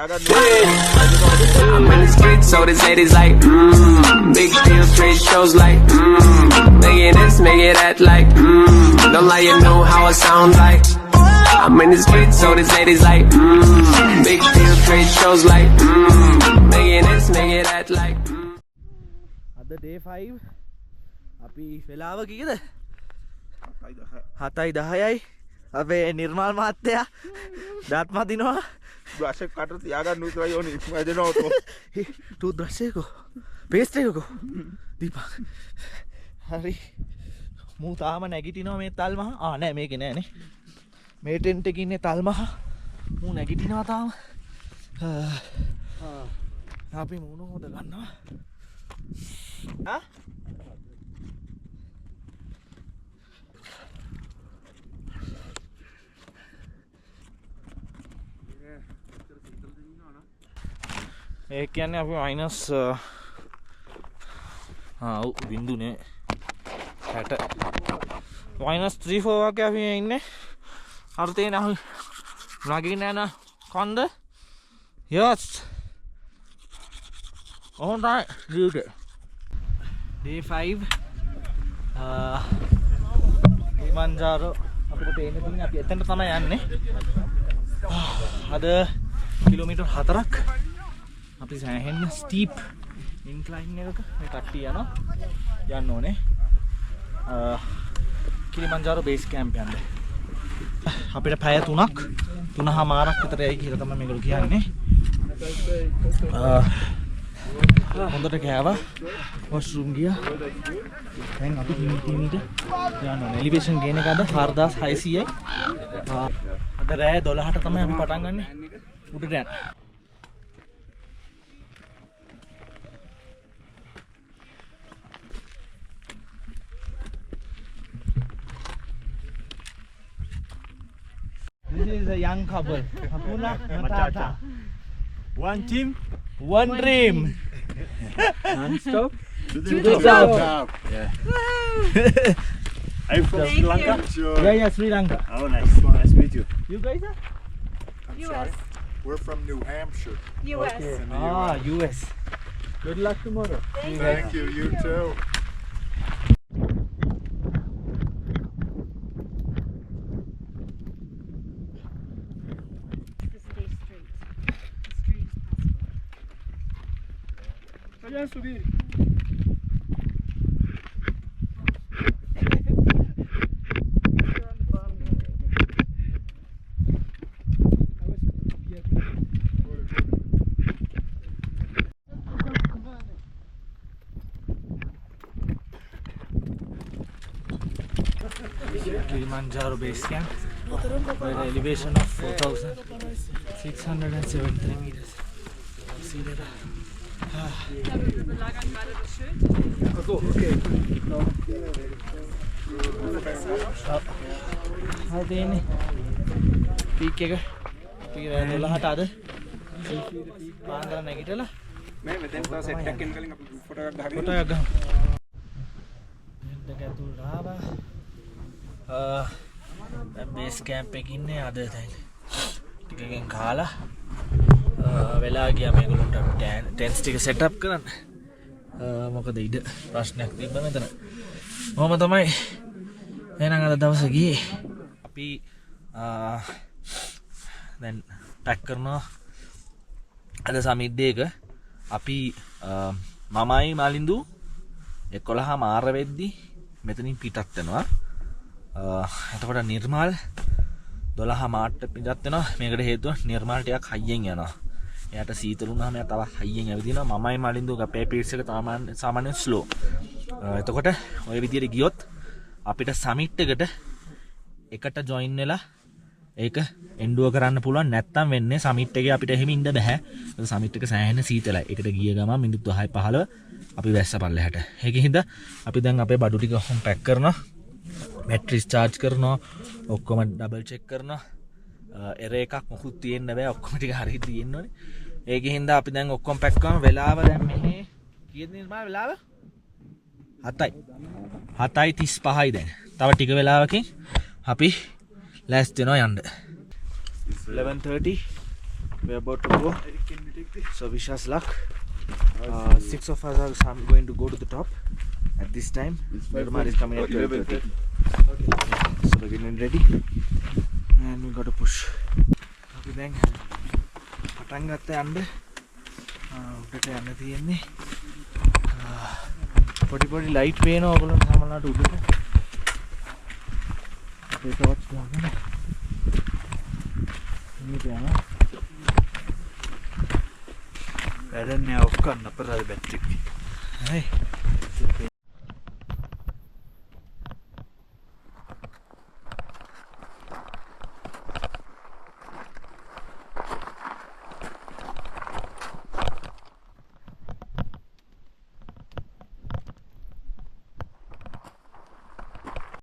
I'm in the streets, so this ladies like, big deal, trade shows like, make it this, make it that like, don't lie, you know how it sound like. I'm in the streets, so this ladies like, big deal, trade shows like, make it this, make it that like. Ada day 5 අපි වෙලාව කීයද 7:10යි අපේ නිර්මාල් මහත්තයා දාත් මදිනවා brush එක කට තියාගන්න උතුරයි ඕනේ වැදෙනවා තෝ ටූත් බ්‍රෂ් එකකෝ පේස්ට් එකකෝ දීපා හරි මූ තාම නැගිටිනවා මේ තල්මහ නෑ මේකේ නෑනේ මේ ටෙන්ට් එකේ ඉන්නේ තල්මහ මූ නැගිටිනවා තාම අපි මූණ හොද ගන්නවා ඒ කියන්නේ අපි මයිනස් බින්දුනේ 60 මයිනස් 3-4 වගේ අපි ඉන්නේ අර තේන අපි නගින්න යන කොන්ද යස් on right dude day 5 Kilimanjaro අපිට පේන්න තියෙන අපි එතනට තමයි යන්නේ අද කිලෝමීටර් 4ක් අපි සෑහෙන්න ස්ටීප් ඉන්ක්ලයින් එකක මේ කට්ටිය යන්න ඕනේ කිලිමන්ජාරෝ බේස් කැම්ප් යන්න අපිට පැය 3:00මාරක් විතර යයි කියලා තමයි මේගොල්ලෝ කියන්නේ හොඳට කෑවා වොෂ්රූම් ගියා දැන් අපි හිමීට යන්න ඕනේ එලිවේෂන් ගේන එක අද 4600යි අද රෑ 12ට තමයි අපි පටන් ගන්නෙ උඩට යන්න This is a young couple. Hakuna Matata. one team One dream. non-stop To the top. yeah are you from Sri Lanka Yeah, Sri Lanka. oh nice to meet you You guys are? US. We're from New Hampshire. US. US. Good luck tomorrow. Thank you. You too. This is a street. The street is passable. You're on the bottom. Kilimanjaro base camp with an elevation of 4,673 meters. See that? Wir belagern gerade das Schild. How do you peak එක අපි 12ට අද පාන්දර නැගිටලා මේ මෙතෙන් තව set එකක් එන්න කලින් අපි ෆොටෝ එකක් ගහගෙන ෆොටෝ එකක් ගමු දෙක ඇතුළට ආවා දැන් බේස් කැම්ප් එකේ ඉන්නේ අද දැන් ටිකකින් කාලා වෙලා ගියා මේගොල්ලන්ට ටෙන්ට්ස් ටික සෙට් අප් කරන්න මොකද ඉඩ ප්‍රශ්නයක් තිබ්බා මෙතන මොහොම තමයි එහෙනම් අද දවසේ ගියේ අපි දැන් පැක් කරනවා අද සමිද්දේක අපි මමයි මාලින්දු 11:00 වෙද්දි මෙතනින් පිටත් වෙනවා එතකොට නිර්මාල් 12:00ට පිටත් වෙනවා මේකට හේතුව නිර්මාල් ටිකක් හයියෙන් යනවා එයාට සීතල වුණාම එයා තව හයියෙන් ඇවිදිනවා මමයි මාලින්දු අපේ පීස් එක සාමාන්‍යයෙන් ස්ලෝ එතකොට ওই විදියට ගියොත් අපිට සමිට් එකට ජොයින් වෙලා ඒක එන්ඩුව කරන්න පුළුවන් නැත්තම් වෙන්නේ සමිට් එකේ අපිට එහෙම ඉන්න බෑ සමිට් එක සෑහෙන සීතලයි ඒකට ගිය ගමන් මිනිත්තු 10-15 අපි වැස්ස පල්ලෙහාට ඒකින්ද අපි දැන් අපේ බඩු ටික ඔක්කොම පැක් කරනවා බැටරිස් charge කරනවා ඔක්කොම ඩබල් චෙක් කරනවා එර එකක් මොකුත් තියෙන්න බෑ ඔක්කොම ටික හරියට තියෙන්න ඕනේ ඒකින්ද අපි දැන් ඔක්කොම පැක් කරනවා වෙලාව දැන් මෙහි කීයද නිර්මාණ වෙලාව 7:35යි දැන් තව ටික වෙලාවකින් අපි ලෑස්ති වෙනවා යන්න 11:30 we're about to go. So wish us luck. 6 of us are going to go to the top at this time. Nirmal is coming at 12:30. So we're getting ready and we got to push. Okay, then පටන් ගත්ත යන්න උඩට යන්න තියෙන්නේ. පොඩි light පේනවා ඔයගොල්ලන්ට සමහරවිට උඩට. අපේ ටෝච් ගන්න. මේක යනවා. වැඩන්නේ ඔෆ් කරන්න අපරාධ බැටරි. හරි.